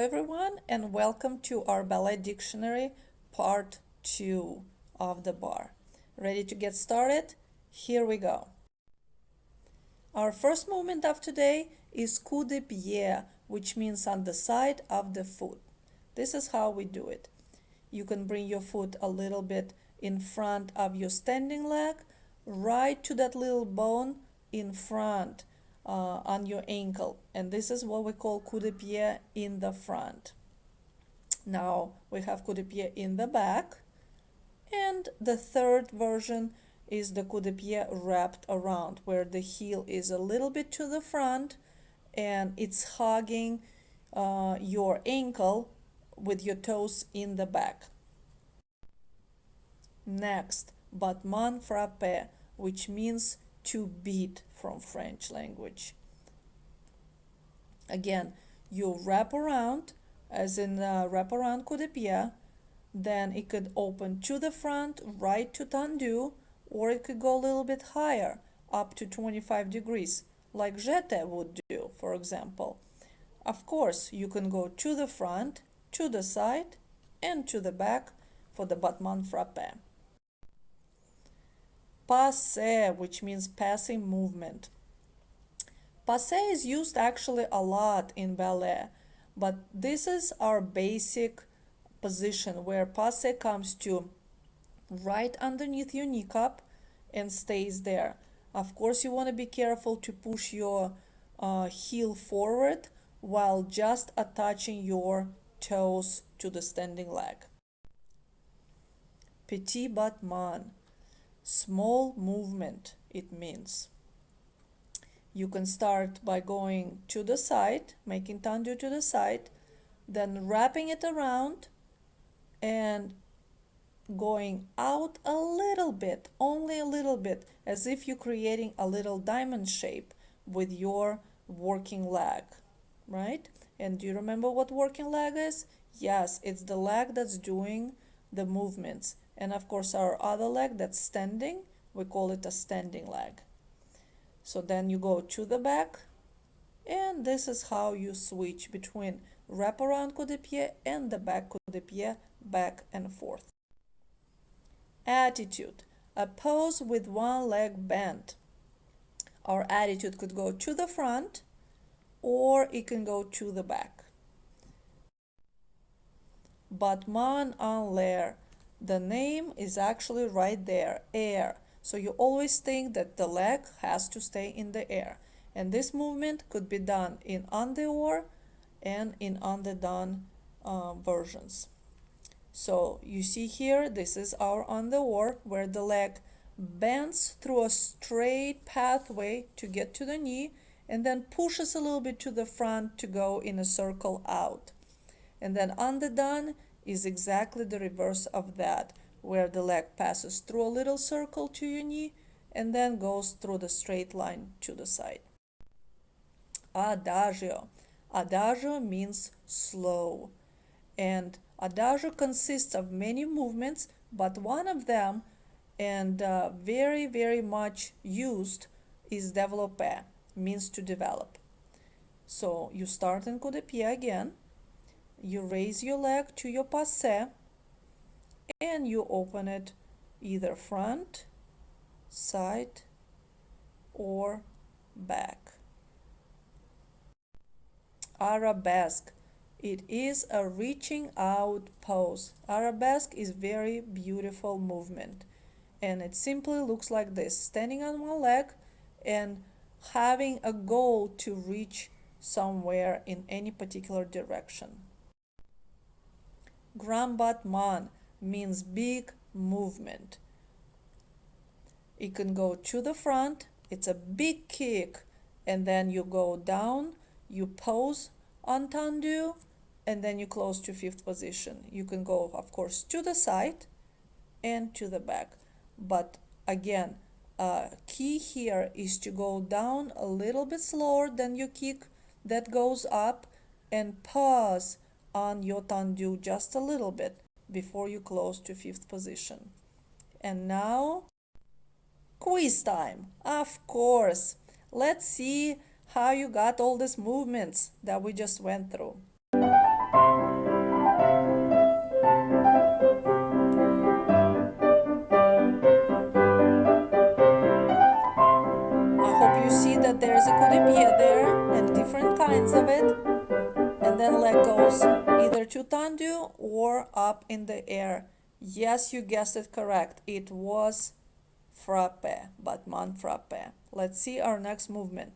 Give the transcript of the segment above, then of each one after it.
everyone, and welcome to our Ballet Dictionary Part 2 of the Barre. Ready to get started? Here we go. Our first movement of today is coup de pied, which means on the side of the foot. This is how we do it. You can bring your foot a little bit in front of your standing leg, right to that little bone in front. On your ankle, and this is what we call coup de pied in the front. Now we have coup de pied in the back, and the third version is the coup de pied wrapped around, where the heel is a little bit to the front and it's hugging your ankle with your toes in the back. Next, battement frappé, which means to beat from French language. Again, you wrap around, as in wrap around coup de pied, then it could open to the front, right to tendu, or it could go a little bit higher, up to 25 degrees, like jeté would do, for example. Of course, you can go to the front, to the side, and to the back for the battement frappé. Passé, which means passing movement. Passé is used actually a lot in ballet, but this is our basic position where passé comes to right underneath your kneecap and stays there. Of course, you want to be careful to push your heel forward while just attaching your toes to the standing leg. Petit battement. Small movement, it means. You can start by going to the side, making tendu to the side, then wrapping it around and going out a little bit, only a little bit, as if you're creating a little diamond shape with your working leg, right? And do you remember what working leg is? Yes, it's the leg that's doing the movements. And of course, our other leg that's standing, we call it a standing leg. So then you go to the back, and this is how you switch between wraparound coup de pied and the back coup de pied, back and forth. Attitude, a pose with one leg bent. Our attitude could go to the front, or it can go to the back. Battement en l'air. The name is actually right there, air. So you always think that the leg has to stay in the air. And this movement could be done in en dehors and in en dedans versions. So you see here, this is our en dehors, where the leg bends through a straight pathway to get to the knee and then pushes a little bit to the front to go in a circle out. And then en dedans is exactly the reverse of that, where the leg passes through a little circle to your knee and then goes through the straight line to the side. Adagio. Adagio means slow. And adagio consists of many movements, but one of them, and very, very much used, is développer, means to develop. So you start in coup de pied again. You raise your leg to your passé and you open it either front, side, or back. Arabesque. It is a reaching out pose. Arabesque is very beautiful movement, and it simply looks like this: standing on one leg and having a goal to reach somewhere in any particular direction. Grand battement means big movement. It can go to the front, it's a big kick, and then you go down, you pose en tendu, and then you close to fifth position. You can go, of course, to the side and to the back. But again, key here is to go down a little bit slower than your kick that goes up, and pause on your tendu just a little bit before you close to fifth position. And now, quiz time, of course. Let's see how you got all these movements that we just went through. coup de pied there and different kinds of it. And then leg goes either to tendu or up in the air. Yes, you guessed it correct. It was frappe, battement frappe. Let's see our next movement.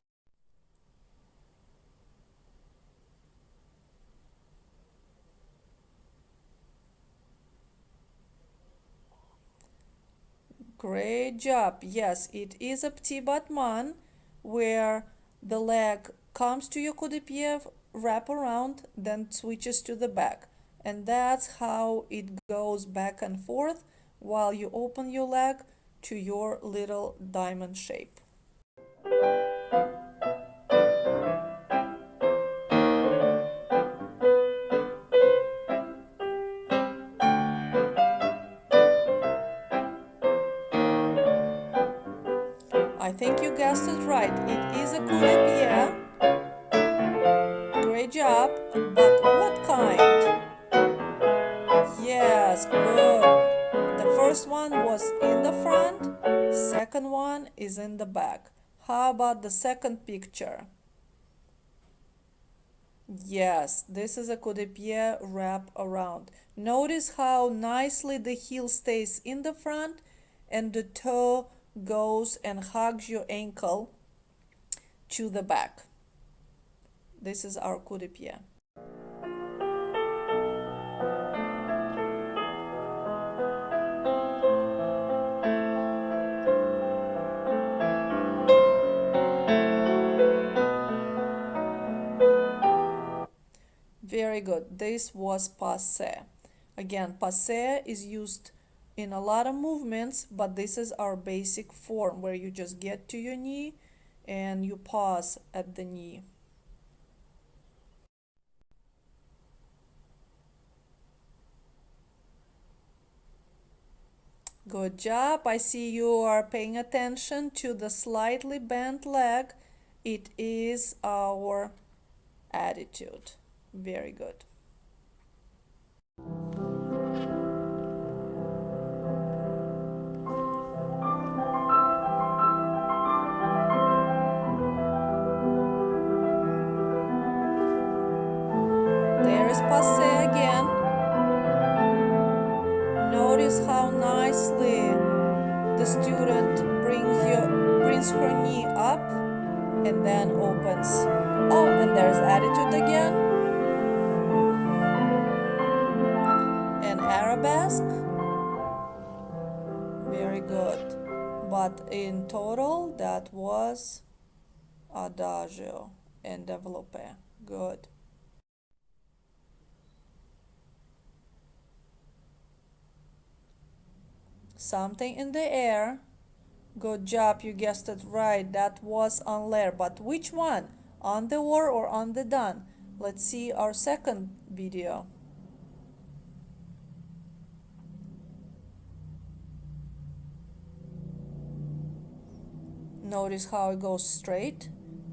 Great job. Yes, it is a petit battement where the leg comes to your coup de pied, wrap around, then switches to the back. And that's how it goes back and forth while you open your leg to your little diamond shape. I think you guessed it right. It is a coup de pied. Great job. But what kind? Yes, good. The first one was in the front, second one is in the back. How about the second picture? Yes, this is a coup de pied wrap around. Notice how nicely the heel stays in the front and the toe goes and hugs your ankle to the back. This is our coup de pied. Very good. This was passe. Again, passe is used in a lot of movements, but this is our basic form where you just get to your knee and you pause at the knee. Good job. I see you are paying attention to the slightly bent leg. It is our attitude. Very good. There is passe again. Notice how nicely the student brings her knee up and then opens. Oh, and there's attitude again. And arabesque. Very good. But in total, that was adagio and développé. Good. Something in the air. Good job, you guessed it right. That was on l'air. But which one? On the oar or on the done? Let's see our second video. Notice how it goes straight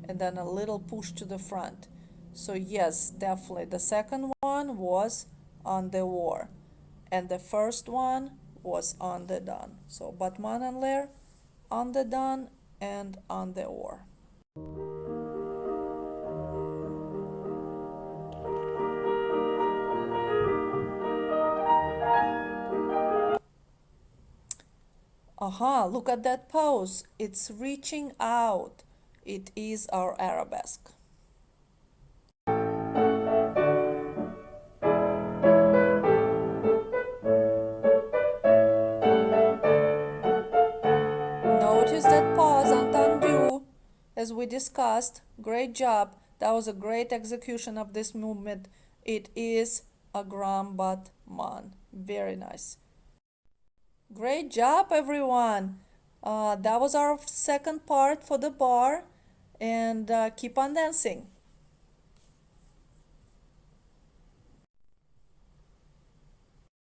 and then a little push to the front. So yes, definitely. The second one was on the oar and the first one was on the done. So battement en l'air, on the done and on the oar. Aha, look at that pose. It's reaching out. It is our arabesque. Notice that pause on tendu, as we discussed. Great job. That was a great execution of this movement. It is a grand battement. Very nice. Great job, everyone. That was our second part for the bar, and keep on dancing.